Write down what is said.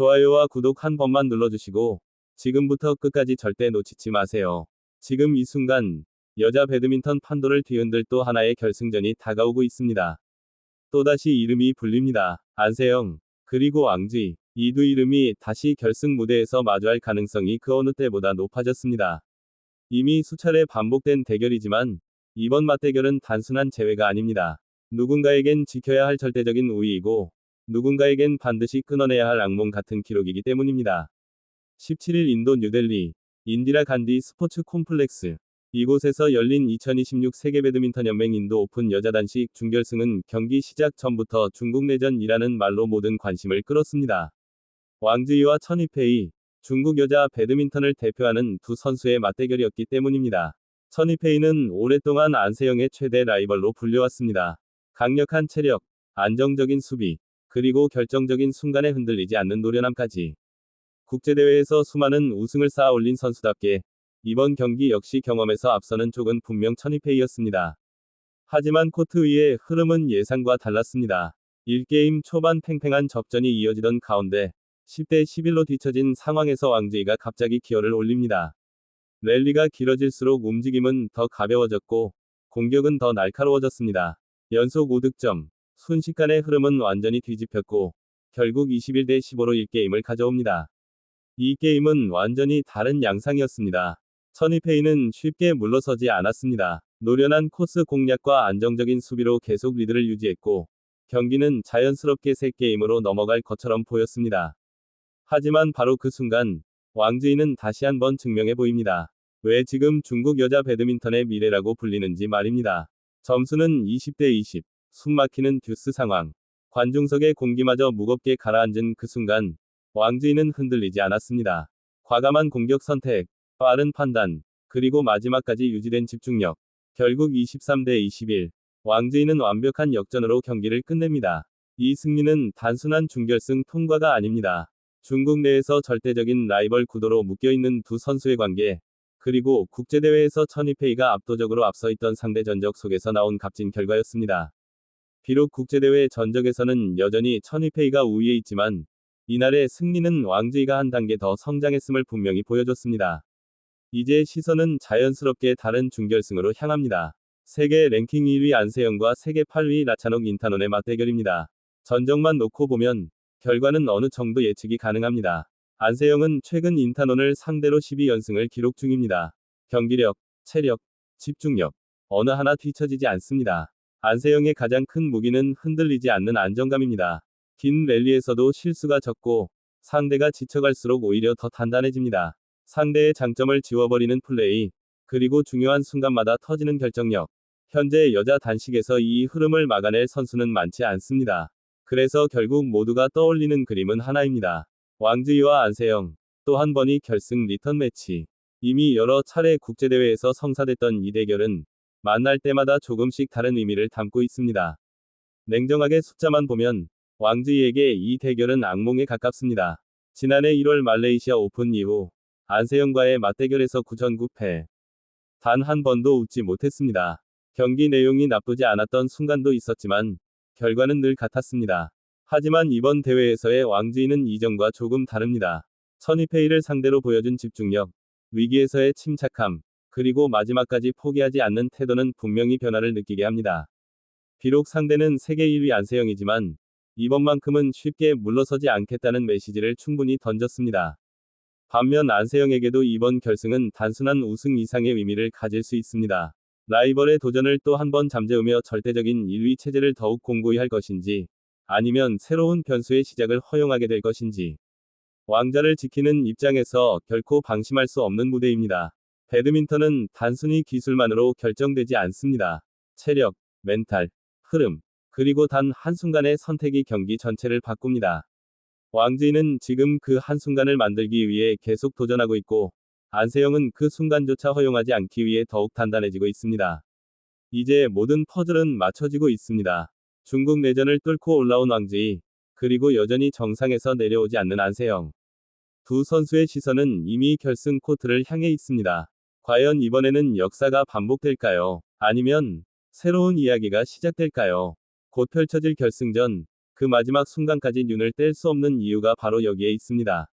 좋아요와 구독 한 번만 눌러주시고, 지금부터 끝까지 절대 놓치지 마세요. 지금 이 순간, 여자 배드민턴 판도를 뒤흔들 또 하나의 결승전이 다가오고 있습니다. 또다시 이름이 불립니다. 안세영, 그리고 왕지. 이 두 이름이 다시 결승 무대에서 마주할 가능성이 그 어느 때보다 높아졌습니다. 이미 수차례 반복된 대결이지만, 이번 맞대결은 단순한 재회가 아닙니다. 누군가에겐 지켜야 할 절대적인 우위이고, 누군가에겐 반드시 끊어내야 할 악몽 같은 기록이기 때문입니다. 17일 인도 뉴델리, 인디라 간디 스포츠 콤플렉스. 이곳에서 열린 2026 세계 배드민턴 연맹 인도 오픈 여자 단식 준결승은 경기 시작 전부터 중국 내전이라는 말로 모든 관심을 끌었습니다. 왕즈이와 천이페이, 중국 여자 배드민턴을 대표하는 두 선수의 맞대결이었기 때문입니다. 천이페이는 오랫동안 안세영의 최대 라이벌로 불려왔습니다. 강력한 체력, 안정적인 수비, 그리고 결정적인 순간에 흔들리지 않는 노련함까지. 국제대회에서 수많은 우승을 쌓아 올린 선수답게 이번 경기 역시 경험에서 앞서는 쪽은 분명 천이페이였습니다. 하지만 코트 위의 흐름은 예상과 달랐습니다. 1게임 초반 팽팽한 접전이 이어지던 가운데 10대 11로 뒤처진 상황에서 왕제이가 갑자기 기어를 올립니다. 랠리가 길어질수록 움직임은 더 가벼워졌고 공격은 더 날카로워졌습니다. 연속 5득점, 순식간에 흐름은 완전히 뒤집혔고 결국 21대 15로 1게임을 가져옵니다. 이 게임은 완전히 다른 양상이었습니다. 천이페이는 쉽게 물러서지 않았습니다. 노련한 코스 공략과 안정적인 수비로 계속 리드를 유지했고 경기는 자연스럽게 3게임으로 넘어갈 것처럼 보였습니다. 하지만 바로 그 순간 왕즈이는 다시 한번 증명해 보입니다. 왜 지금 중국 여자 배드민턴의 미래라고 불리는지 말입니다. 점수는 20대 20, 숨막히는 듀스 상황. 관중석의 공기마저 무겁게 가라앉은 그 순간 왕즈이는 흔들리지 않았습니다. 과감한 공격 선택, 빠른 판단, 그리고 마지막까지 유지된 집중력. 결국 23대 21. 왕즈이는 완벽한 역전으로 경기를 끝냅니다. 이 승리는 단순한 준결승 통과가 아닙니다. 중국 내에서 절대적인 라이벌 구도로 묶여있는 두 선수의 관계, 그리고 국제대회에서 천이페이가 압도적으로 앞서 있던 상대 전적 속에서 나온 값진 결과였습니다. 비록 국제대회 전적에서는 여전히 천이페이가 우위에 있지만, 이날의 승리는 왕즈이가 한 단계 더 성장했음을 분명히 보여줬습니다. 이제 시선은 자연스럽게 다른 준결승으로 향합니다. 세계 랭킹 1위 안세영과 세계 8위 라차녹 인타논의 맞대결입니다. 전적만 놓고 보면 결과는 어느 정도 예측이 가능합니다. 안세영은 최근 인타논을 상대로 12연승을 기록 중입니다. 경기력, 체력, 집중력, 어느 하나 뒤처지지 않습니다. 안세영의 가장 큰 무기는 흔들리지 않는 안정감입니다. 긴 랠리에서도 실수가 적고 상대가 지쳐갈수록 오히려 더 단단해집니다. 상대의 장점을 지워버리는 플레이, 그리고 중요한 순간마다 터지는 결정력. 현재 여자 단식에서 이 흐름을 막아낼 선수는 많지 않습니다. 그래서 결국 모두가 떠올리는 그림은 하나입니다. 왕즈이와 안세영, 또 한 번이 결승 리턴 매치. 이미 여러 차례 국제대회에서 성사됐던 이 대결은 만날 때마다 조금씩 다른 의미를 담고 있습니다. 냉정하게 숫자만 보면 왕즈이에게 이 대결은 악몽에 가깝습니다. 지난해 1월 말레이시아 오픈 이후 안세영과의 맞대결에서 9전 9패. 단 한 번도 웃지 못했습니다. 경기 내용이 나쁘지 않았던 순간도 있었지만 결과는 늘 같았습니다. 하지만 이번 대회에서의 왕즈이는 이전과 조금 다릅니다. 천이페이를 상대로 보여준 집중력, 위기에서의 침착함, 그리고 마지막까지 포기하지 않는 태도는 분명히 변화를 느끼게 합니다. 비록 상대는 세계 1위 안세영이지만 이번만큼은 쉽게 물러서지 않겠다는 메시지를 충분히 던졌습니다. 반면 안세영에게도 이번 결승은 단순한 우승 이상의 의미를 가질 수 있습니다. 라이벌의 도전을 또 한 번 잠재우며 절대적인 1위 체제를 더욱 공고히 할 것인지, 아니면 새로운 변수의 시작을 허용하게 될 것인지. 왕자를 지키는 입장에서 결코 방심할 수 없는 무대입니다. 배드민턴은 단순히 기술만으로 결정되지 않습니다. 체력, 멘탈, 흐름, 그리고 단 한순간의 선택이 경기 전체를 바꿉니다. 왕즈이는 지금 그 한순간을 만들기 위해 계속 도전하고 있고, 안세영은 그 순간조차 허용하지 않기 위해 더욱 단단해지고 있습니다. 이제 모든 퍼즐은 맞춰지고 있습니다. 중국 내전을 뚫고 올라온 왕즈이, 그리고 여전히 정상에서 내려오지 않는 안세영. 두 선수의 시선은 이미 결승 코트를 향해 있습니다. 과연 이번에는 역사가 반복될까요? 아니면 새로운 이야기가 시작될까요? 곧 펼쳐질 결승전, 그 마지막 순간까지 눈을 뗄 수 없는 이유가 바로 여기에 있습니다.